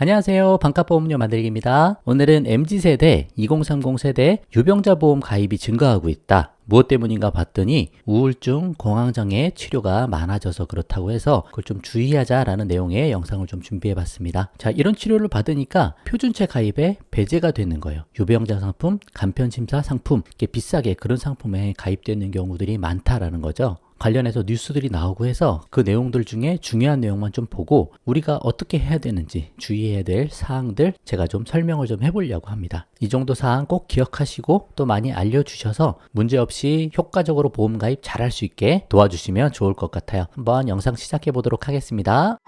안녕하세요. 반값보험료 만들기입니다. 오늘은 MZ세대, 2030 세대 유병자 보험 가입이 증가하고 있다. 무엇 때문인가 봤더니 우울증, 공황장애 치료가 많아져서 그렇다고 해서 그걸 좀 주의하자라는 내용의 영상을 좀 준비해 봤습니다. 자, 이런 치료를 받으니까 표준체 가입에 배제가 되는 거예요. 유병자 상품, 간편심사 상품, 이렇게 비싸게 그런 상품에 가입되는 경우들이 많다라는 거죠. 관련해서 뉴스들이 나오고 해서 그 내용들 중에 중요한 내용만 좀 보고 우리가 어떻게 해야 되는지 주의해야 될 사항들 제가 좀 설명을 좀 해보려고 합니다. 이 정도 사항 꼭 기억하시고 또 많이 알려주셔서 문제없이 효과적으로 보험 가입 잘할 수 있게 도와주시면 좋을 것 같아요. 한번 영상 시작해 보도록 하겠습니다.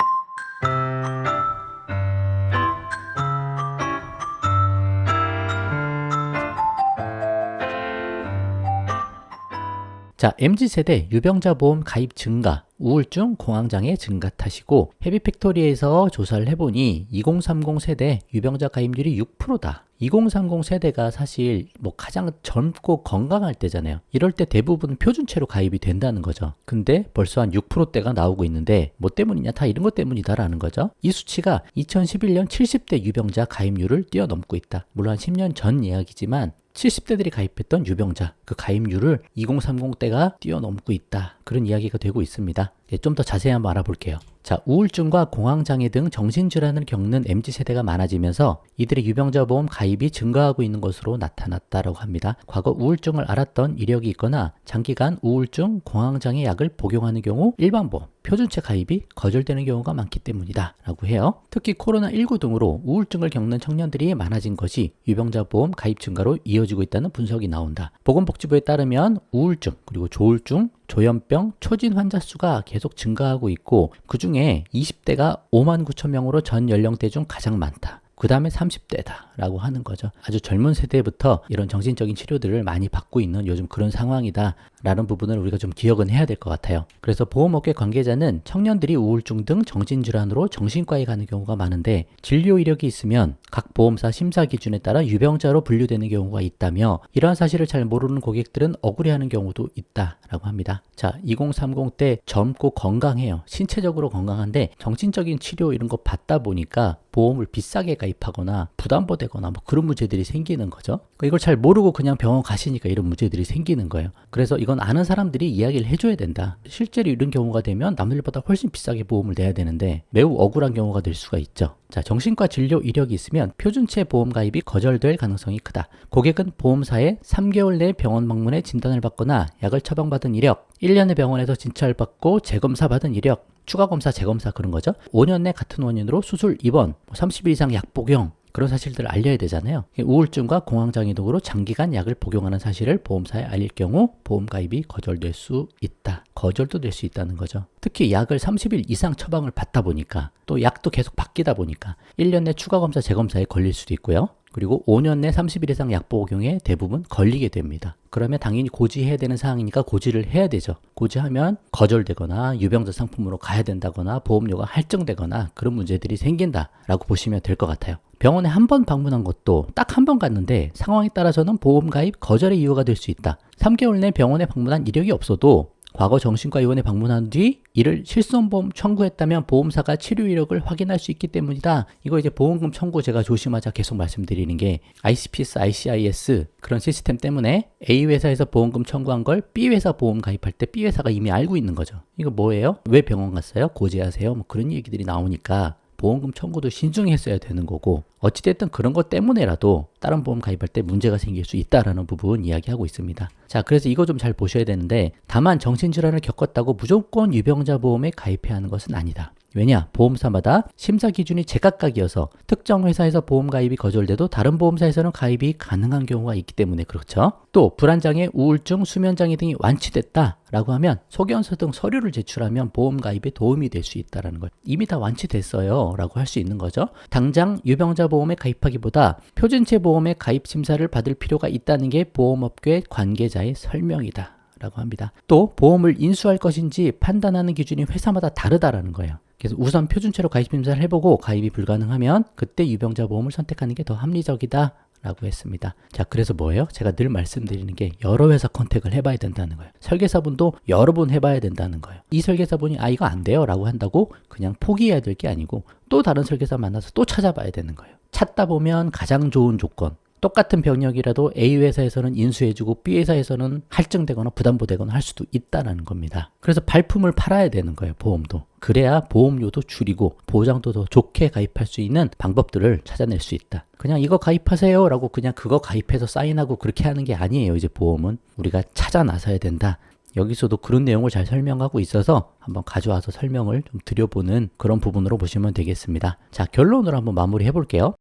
자, MZ세대 유병자 보험 가입 증가, 우울증, 공황장애 증가 탓이고 헤비팩토리에서 조사를 해보니 2030 세대 유병자 가입률이 6%다. 2030 세대가 사실 가장 젊고 건강할 때잖아요. 이럴 때 대부분 표준체로 가입이 된다는 거죠. 근데 벌써 한 6%대가 나오고 있는데 뭐 때문이냐? 다 이런 것 때문이다라는 거죠. 이 수치가 2011년 70대 유병자 가입률을 뛰어넘고 있다. 물론 10년 전 이야기지만 70대들이 가입했던 유병자 그 가입률을 2030대가 뛰어넘고 있다. 그런 이야기가 되고 있습니다. 좀 더 자세히 한번 알아볼게요. 자, 우울증과 공황장애 등 정신질환을 겪는 MZ세대가 많아지면서 이들의 유병자 보험 가입이 증가하고 있는 것으로 나타났다고 합니다. 과거 우울증을 앓았던 이력이 있거나 장기간 우울증, 공황장애 약을 복용하는 경우 일반보험, 표준체 가입이 거절되는 경우가 많기 때문이다 라고 해요. 특히 코로나19 등으로 우울증을 겪는 청년들이 많아진 것이 유병자 보험 가입 증가로 이어지고 있다는 분석이 나온다. 보건복지부에 따르면 우울증, 그리고 조울증, 조현병, 초진 환자 수가 계속 증가하고 있고 그 중에 20대가 5만 9천 명으로 전 연령대 중 가장 많다. 그 다음에 30대다 라고 하는 거죠. 아주 젊은 세대부터 이런 정신적인 치료들을 많이 받고 있는 요즘 그런 상황이다 라는 부분을 우리가 좀 기억은 해야 될 것 같아요. 그래서 보험업계 관계자는 청년들이 우울증 등 정신질환으로 정신과에 가는 경우가 많은데 진료 이력이 있으면 각 보험사 심사 기준에 따라 유병자로 분류되는 경우가 있다며 이러한 사실을 잘 모르는 고객들은 억울해하는 경우도 있다라고 합니다. 자, 2030 때 젊고 건강해요. 신체적으로 건강한데 정신적인 치료 이런 거 받다 보니까 보험을 비싸게 가입하거나 부담보되거나 그런 문제들이 생기는 거죠. 이걸 잘 모르고 그냥 병원 가시니까 이런 문제들이 생기는 거예요. 그래서 이건 아는 사람들이 이야기를 해줘야 된다. 실제로 이런 경우가 되면 남들보다 훨씬 비싸게 보험을 내야 되는데 매우 억울한 경우가 될 수가 있죠. 자, 정신과 진료 이력이 있으면 표준체 보험 가입이 거절될 가능성이 크다. 고객은 보험사에 3개월 내 병원 방문에 진단을 받거나 약을 처방받은 이력, 1년의 병원에서 진찰을 받고 재검사 받은 이력, 추가검사, 재검사 그런 거죠. 5년 내 같은 원인으로 수술 입원, 30일 이상 약 복용 그런 사실들을 알려야 되잖아요. 우울증과 공황장애 등으로 장기간 약을 복용하는 사실을 보험사에 알릴 경우 보험 가입이 거절될 수 있다. 거절도 될 수 있다는 거죠. 특히 약을 30일 이상 처방을 받다 보니까 또 약도 계속 바뀌다 보니까 1년 내 추가검사, 재검사에 걸릴 수도 있고요. 그리고 5년 내 30일 이상 약 복용에 대부분 걸리게 됩니다. 그러면 당연히 고지해야 되는 사항이니까 고지를 해야 되죠. 고지하면 거절되거나 유병자 상품으로 가야 된다거나 보험료가 할증되거나 그런 문제들이 생긴다라고 보시면 될 것 같아요. 병원에 한 번 방문한 것도 딱 한 번 갔는데 상황에 따라서는 보험 가입 거절의 이유가 될 수 있다. 3개월 내 병원에 방문한 이력이 없어도 과거 정신과 의원에 방문한 뒤 이를 실손보험 청구했다면 보험사가 치료 이력을 확인할 수 있기 때문이다. 이거 이제 보험금 청구 제가 조심하자 계속 말씀드리는 게 ICPS, ICIS 그런 시스템 때문에 A 회사에서 보험금 청구한 걸 B 회사 보험 가입할 때 B 회사가 이미 알고 있는 거죠. 이거 뭐예요? 왜 병원 갔어요? 고지하세요? 그런 얘기들이 나오니까 보험금 청구도 신중했어야 되는 거고 어찌됐든 그런 것 때문에라도 다른 보험 가입할 때 문제가 생길 수 있다라는 부분 이야기하고 있습니다. 자, 그래서 이거 좀 잘 보셔야 되는데 다만 정신질환을 겪었다고 무조건 유병자 보험에 가입해야 하는 것은 아니다. 왜냐? 보험사마다 심사 기준이 제각각이어서 특정 회사에서 보험 가입이 거절돼도 다른 보험사에서는 가입이 가능한 경우가 있기 때문에 그렇죠. 또 불안장애, 우울증, 수면장애 등이 완치됐다라고 하면 소견서 등 서류를 제출하면 보험 가입에 도움이 될 수 있다는 걸 이미 다 완치됐어요 라고 할 수 있는 거죠. 당장 유병자 보험에 가입하기보다 표준체 보험에 가입 심사를 받을 필요가 있다는 게 보험업계 관계자의 설명이다 라고 합니다. 또 보험을 인수할 것인지 판단하는 기준이 회사마다 다르다라는 거예요. 그래서 우선 표준체로 가입 심사를 해보고 가입이 불가능하면 그때 유병자 보험을 선택하는 게 더 합리적이다 라고 했습니다. 자, 그래서 뭐예요? 제가 늘 말씀드리는 게 여러 회사 컨택을 해봐야 된다는 거예요. 설계사분도 여러 번 해봐야 된다는 거예요. 이 설계사분이 이거 안 돼요 라고 한다고 그냥 포기해야 될 게 아니고 또 다른 설계사 만나서 또 찾아봐야 되는 거예요. 찾다 보면 가장 좋은 조건, 똑같은 병력이라도 A 회사에서는 인수해주고 B 회사에서는 할증되거나 부담보되거나 할 수도 있다는 겁니다. 그래서 발품을 팔아야 되는 거예요. 보험도. 그래야 보험료도 줄이고 보장도 더 좋게 가입할 수 있는 방법들을 찾아낼 수 있다. 그냥 이거 가입하세요 라고 그냥 그거 가입해서 사인하고 그렇게 하는 게 아니에요. 이제 보험은 우리가 찾아 나서야 된다. 여기서도 그런 내용을 잘 설명하고 있어서 한번 가져와서 설명을 좀 드려보는 그런 부분으로 보시면 되겠습니다. 자, 결론으로 한번 마무리해 볼게요.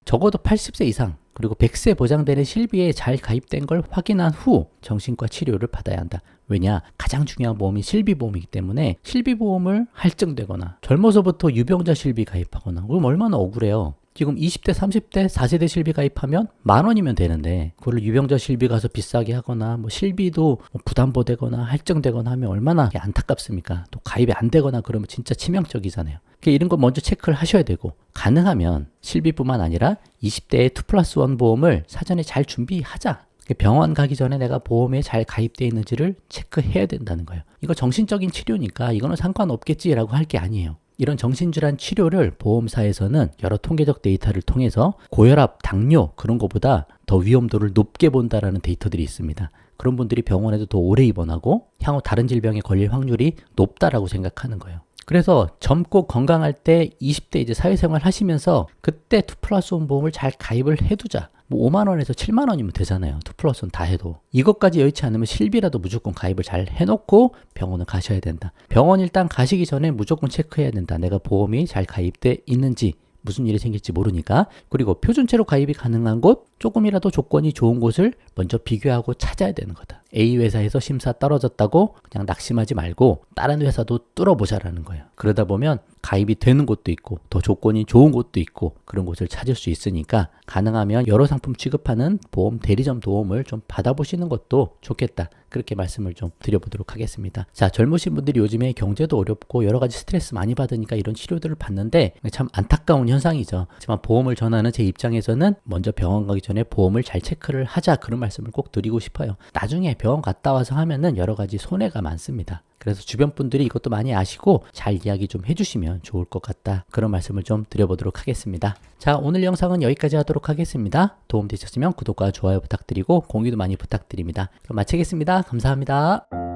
적어도 80세 이상 그리고 100세 보장되는 실비에 잘 가입된 걸 확인한 후 정신과 치료를 받아야 한다. 왜냐? 가장 중요한 보험이 실비보험이기 때문에 실비보험을 할증되거나 젊어서부터 유병자 실비 가입하거나 그럼 얼마나 억울해요. 지금 20대, 30대, 4세대 실비 가입하면 10,000원이면 되는데 그걸 유병자 실비 가서 비싸게 하거나 뭐 실비도 부담보되거나 할증되거나 하면 얼마나 안타깝습니까? 또 가입이 안 되거나 그러면 진짜 치명적이잖아요. 이런 거 먼저 체크를 하셔야 되고 가능하면 실비뿐만 아니라 20대의 2+1 보험을 사전에 잘 준비하자. 병원 가기 전에 내가 보험에 잘 가입되어 있는지를 체크해야 된다는 거예요. 이거 정신적인 치료니까 이거는 상관없겠지라고 할 게 아니에요. 이런 정신질환 치료를 보험사에서는 여러 통계적 데이터를 통해서 고혈압, 당뇨 그런 것보다 더 위험도를 높게 본다라는 데이터들이 있습니다. 그런 분들이 병원에도 더 오래 입원하고 향후 다른 질병에 걸릴 확률이 높다라고 생각하는 거예요. 그래서 젊고 건강할 때 20대 이제 사회생활 하시면서 그때 2+1 보험을 잘 가입을 해두자. 뭐 5만원에서 7만원이면 되잖아요. 2+1 다 해도. 이것까지 여의치 않으면 실비라도 무조건 가입을 잘 해놓고 병원을 가셔야 된다. 병원 일단 가시기 전에 무조건 체크해야 된다. 내가 보험이 잘 가입돼 있는지. 무슨 일이 생길지 모르니까. 그리고 표준체로 가입이 가능한 곳, 조금이라도 조건이 좋은 곳을 먼저 비교하고 찾아야 되는 거다. A 회사에서 심사 떨어졌다고 그냥 낙심하지 말고 다른 회사도 뚫어보자라는 거예요. 그러다 보면 가입이 되는 곳도 있고 더 조건이 좋은 곳도 있고 그런 곳을 찾을 수 있으니까 가능하면 여러 상품 취급하는 보험 대리점 도움을 좀 받아보시는 것도 좋겠다. 그렇게 말씀을 좀 드려보도록 하겠습니다. 자, 젊으신 분들이 요즘에 경제도 어렵고 여러 가지 스트레스 많이 받으니까 이런 치료들을 받는데 참 안타까운 현상이죠. 하지만 보험을 전하는 제 입장에서는 먼저 병원 가기 전에 보험을 잘 체크를 하자 그런 말씀을 꼭 드리고 싶어요. 나중에 병원 갔다 와서 하면은 여러 가지 손해가 많습니다. 그래서 주변 분들이 이것도 많이 아시고 잘 이야기 좀 해주시면 좋을 것 같다. 그런 말씀을 좀 드려보도록 하겠습니다. 자, 오늘 영상은 여기까지 하도록 하겠습니다. 도움되셨으면 구독과 좋아요 부탁드리고 공유도 많이 부탁드립니다. 그럼 마치겠습니다. 감사합니다.